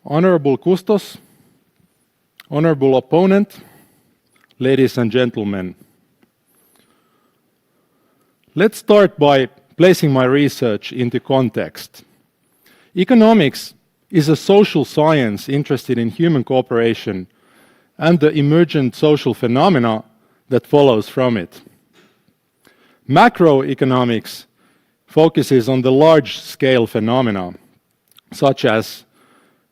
Honorable Kustos, honorable opponent, ladies and gentlemen. Let's start by placing my research into context. Economics is a social science interested in human cooperation and the emergent social phenomena that follows from it. Macroeconomics focuses on the large-scale phenomena, such as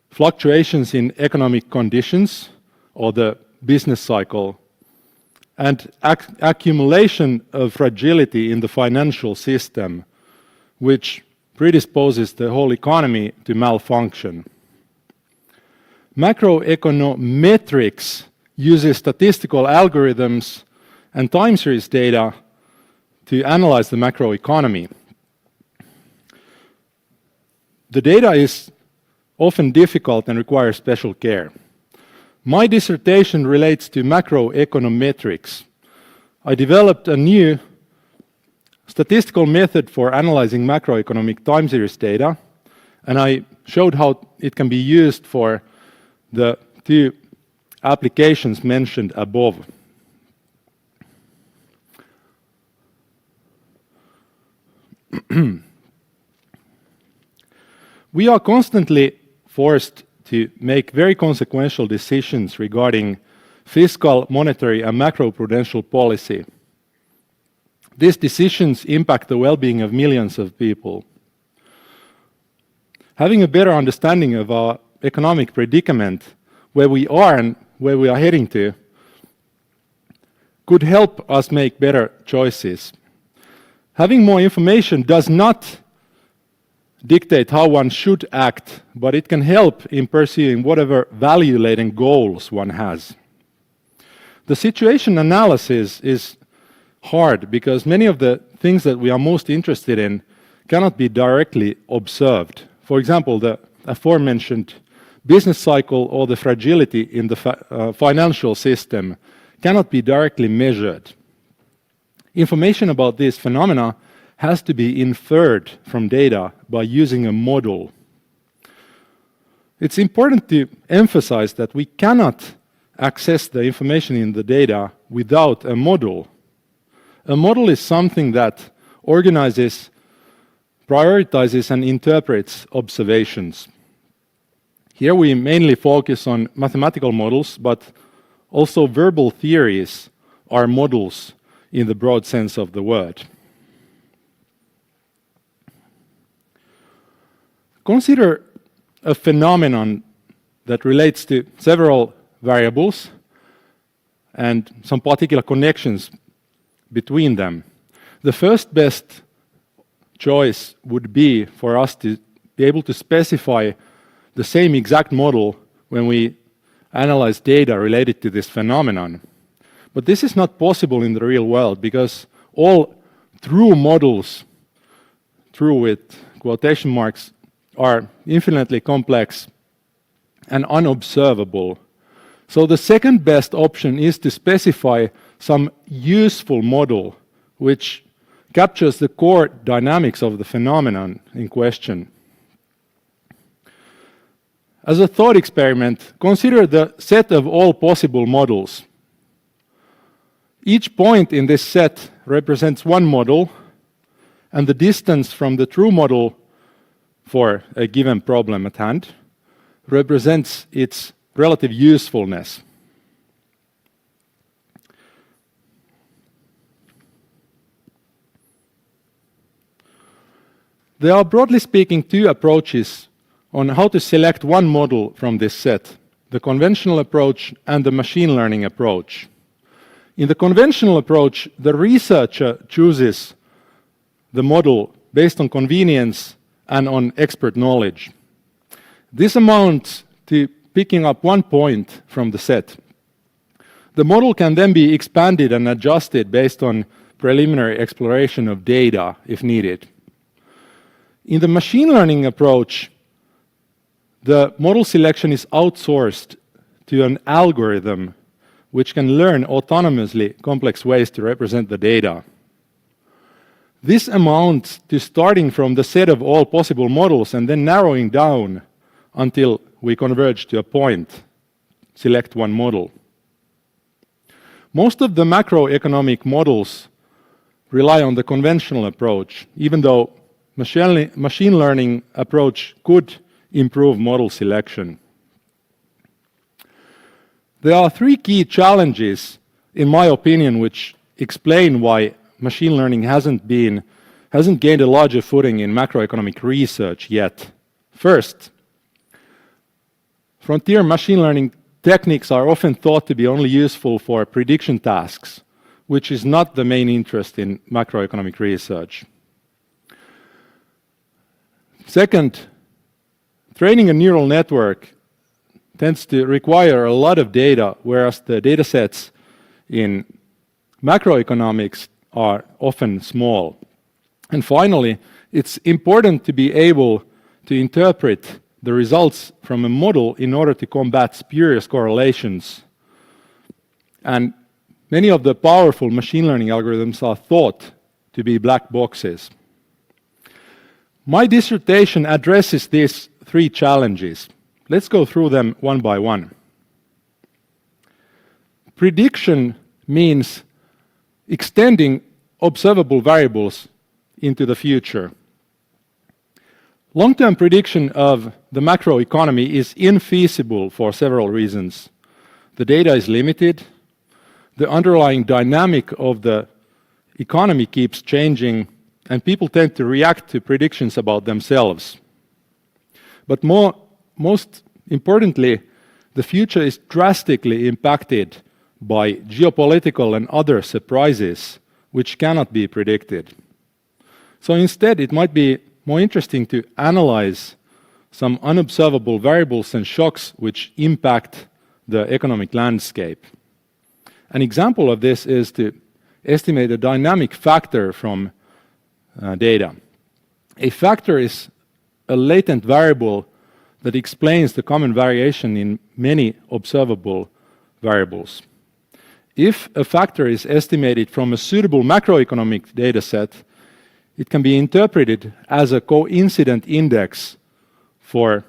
fluctuations in economic conditions or the business cycle, and accumulation of fragility in the financial system, which predisposes the whole economy to malfunction. Macroeconometrics uses statistical algorithms and time series data to analyze the macroeconomy. The data is often difficult and requires special care. My dissertation relates to macroeconometrics. I developed a new statistical method for analyzing macroeconomic time series data, and I showed how it can be used for the two applications mentioned above. We are constantly forced to make very consequential decisions regarding fiscal, monetary, and macroprudential policy. These decisions impact the well-being of millions of people. Having a better understanding of our economic predicament, where we are and where we are heading to, could help us make better choices. Having more information does not dictate how one should act, but it can help in pursuing whatever value-laden goals one has. The situation analysis is hard because many of the things that we are most interested in cannot be directly observed. For example, the aforementioned business cycle or the fragility in the financial system cannot be directly measured. Information about these phenomena has to be inferred from data by using a model. It's important to emphasize that we cannot access the information in the data without a model. A model is something that organizes, prioritizes, and interprets observations. Here we mainly focus on mathematical models, but also verbal theories are models in the broad sense of the word. Consider a phenomenon that relates to several variables and some particular connections between them. The first best choice would be for us to be able to specify the same exact model when we analyze data related to this phenomenon. But this is not possible in the real world because all true models, true with quotation marks, are infinitely complex and unobservable. So the second best option is to specify some useful model which captures the core dynamics of the phenomenon in question. As a thought experiment, consider the set of all possible models. Each point in this set represents one model, and the distance from the true model for a given problem at hand represents its relative usefulness. There are, broadly speaking, two approaches on how to select one model from this set: the conventional approach and the machine learning approach. In the conventional approach, the researcher chooses the model based on convenience and on expert knowledge. This amounts to picking up one point from the set. The model can then be expanded and adjusted based on preliminary exploration of data if needed. In the machine learning approach, the model selection is outsourced to an algorithm which can learn autonomously complex ways to represent the data. This amounts to starting from the set of all possible models and then narrowing down until we converge to a point, select one model. Most of the macroeconomic models rely on the conventional approach, even though machine learning approach could improve model selection. There are three key challenges, in my opinion, which explain why machine learning hasn't gained a larger footing in macroeconomic research yet. First, frontier machine learning techniques are often thought to be only useful for prediction tasks, which is not the main interest in macroeconomic research. Second, training a neural network tends to require a lot of data, whereas the data sets in macroeconomics are often small. And finally, it's important to be able to interpret the results from a model in order to combat spurious correlations. And many of the powerful machine learning algorithms are thought to be black boxes. My dissertation addresses these three challenges. Let's go through them one by one. Prediction means extending observable variables into the future. Long-term prediction of the macroeconomy is infeasible for several reasons. The data is limited, the underlying dynamic of the economy keeps changing, and people tend to react to predictions about themselves. But most importantly, the future is drastically impacted by geopolitical and other surprises which cannot be predicted. So instead, it might be more interesting to analyze some unobservable variables and shocks which impact the economic landscape. An example of this is to estimate a dynamic factor from data. A factor is a latent variable that explains the common variation in many observable variables. If a factor is estimated from a suitable macroeconomic data set, it can be interpreted as a coincident index for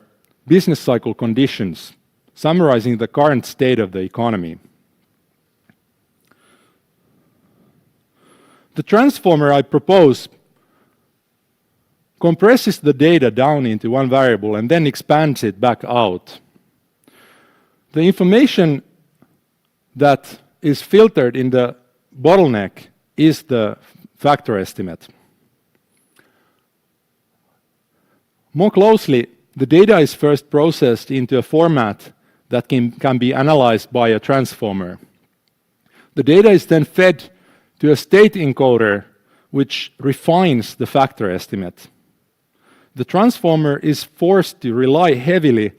business cycle conditions, summarizing the current state of the economy. The transformer I propose compresses the data down into one variable and then expands it back out. The information that is filtered in the bottleneck is the factor estimate. More closely, the data is first processed into a format that can be analyzed by a transformer. The data is then fed to a state encoder which refines the factor estimate. The transformer is forced to rely heavily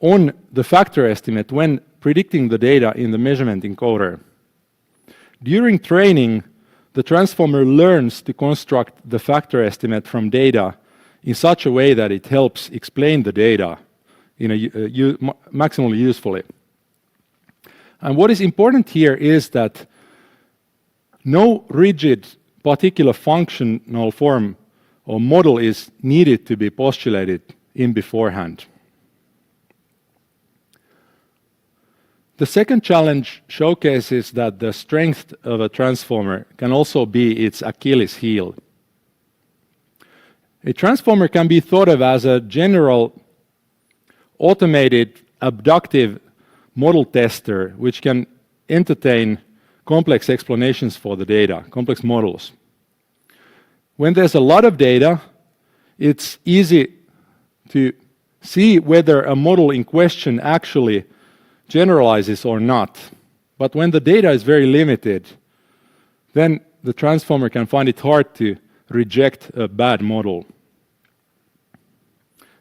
on the factor estimate when predicting the data in the measurement encoder. During training, the transformer learns to construct the factor estimate from data in such a way that it helps explain the data in maximally usefully. And what is important here is that no rigid particular functional form or model is needed to be postulated in beforehand. The second challenge showcases that the strength of a transformer can also be its Achilles heel. A transformer can be thought of as a general automated abductive model tester which can entertain complex explanations for the data, complex models. When there's a lot of data, it's easy to see whether a model in question actually generalizes or not. But when the data is very limited, then the transformer can find it hard to reject a bad model.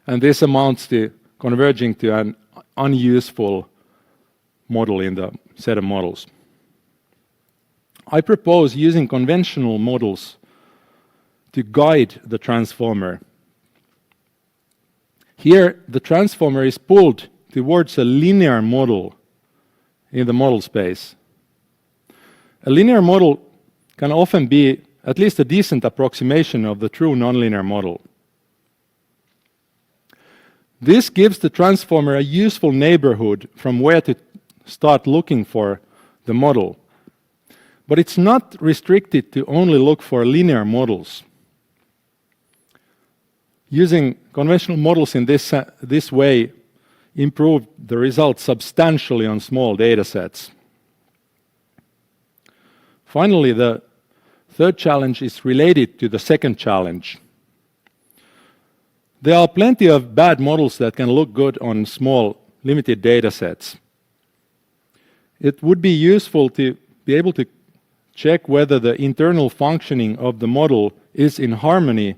And this amounts to converging to an unuseful model in the set of models. I propose using conventional models to guide the transformer. Here, the transformer is pulled towards a linear model in the model space. A linear model can often be at least a decent approximation of the true nonlinear model. This gives the transformer a useful neighborhood from where to start looking for the model. But it's not restricted to only look for linear models. Using conventional models in this way improved the results substantially on small data sets. Finally, the third challenge is related to the second challenge. There are plenty of bad models that can look good on small, limited data sets. It would be useful to be able to check whether the internal functioning of the model is in harmony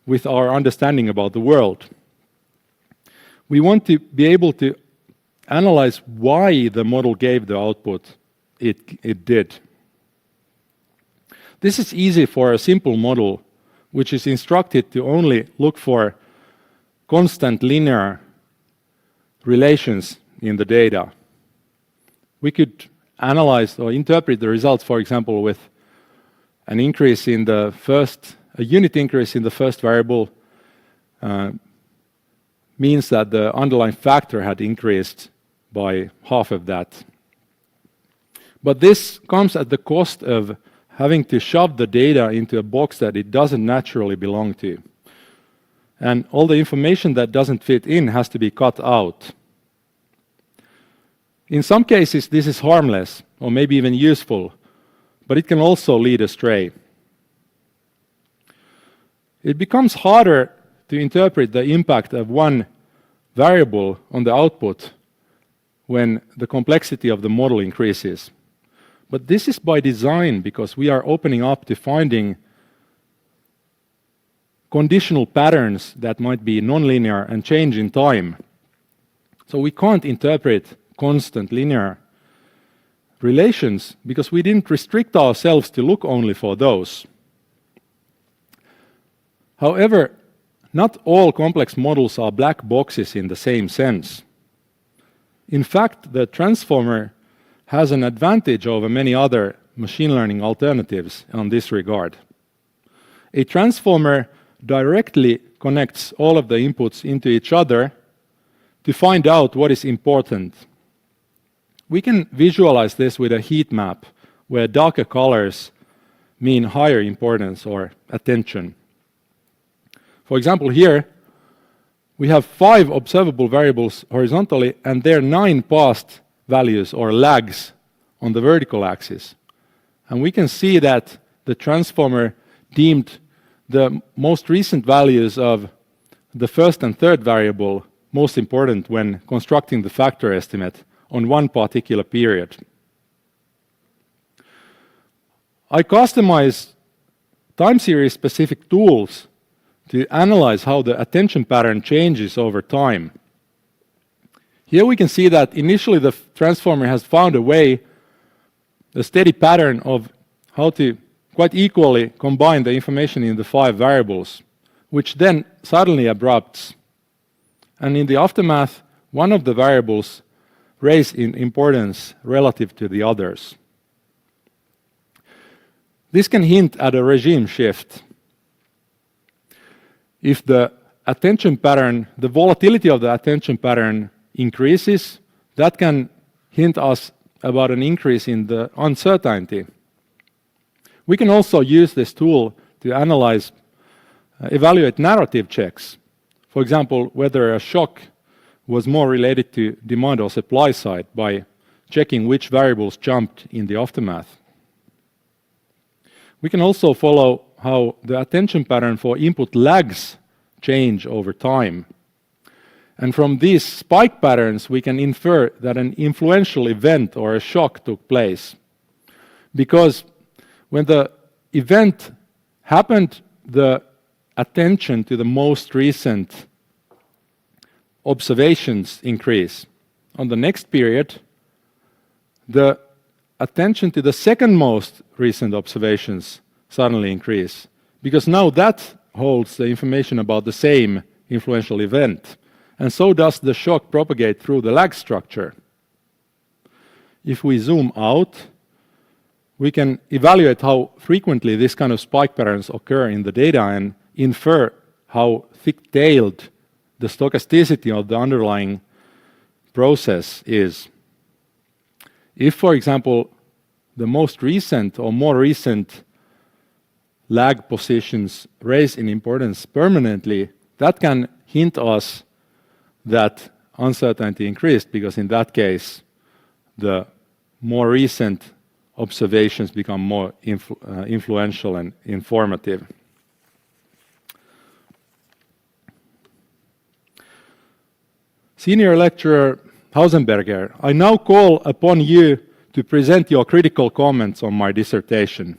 with our understanding about the world. We want to be able to analyze why the model gave the output it did. This is easy for a simple model, which is instructed to only look for constant linear relations in the data. We could analyze or interpret the results, for example, with an increase in the first, a unit increase in the first variable means that the underlying factor had increased by half of that. But this comes at the cost of having to shove the data into a box that it doesn't naturally belong to. And all the information that doesn't fit in has to be cut out. In some cases, this is harmless, or maybe even useful, but it can also lead astray. It becomes harder to interpret the impact of one variable on the output when the complexity of the model increases. But this is by design, because we are opening up to finding conditional patterns that might be nonlinear and change in time. So we can't interpret constant linear relations because we didn't restrict ourselves to look only for those. However, not all complex models are black boxes in the same sense. In fact, the transformer has an advantage over many other machine learning alternatives in this regard. A transformer directly connects all of the inputs into each other to find out what is important. We can visualize this with a heat map where darker colors mean higher importance or attention. For example, here we have 5 observable variables horizontally and there are 9 past values or lags on the vertical axis. And we can see that the transformer deemed the most recent values of the first and third variable most important when constructing the factor estimate on one particular period. I customize time series specific tools to analyze how the attention pattern changes over time. Here we can see that initially the transformer has found a steady pattern of how to quite equally combine the information in the 5 variables, which then suddenly abrupts. And in the aftermath, one of the variables raise in importance relative to the others. This can hint at a regime shift. If the attention pattern, the volatility of the attention pattern increases, that can hint us about an increase in the uncertainty. We can also use this tool to analyze, evaluate narrative checks. For example, whether a shock was more related to demand or supply side by checking which variables jumped in the aftermath. We can also follow how the attention pattern for input lags change over time. And from these spike patterns, we can infer that an influential event or a shock took place. Because when the event happened, the attention to the most recent observations increase. On the next period, the attention to the second most recent observations suddenly increase, because now that holds the information about the same influential event, and so does the shock propagate through the lag structure. If we zoom out, we can evaluate how frequently this kind of spike patterns occur in the data and infer how thick-tailed the stochasticity of the underlying process is, if, for example, the most recent or more recent lag positions raise in importance permanently, that can hint us that uncertainty increased, because in that case, the more recent observations become more influential and informative. Senior lecturer Hausenberger, I now call upon you to present your critical comments on my dissertation.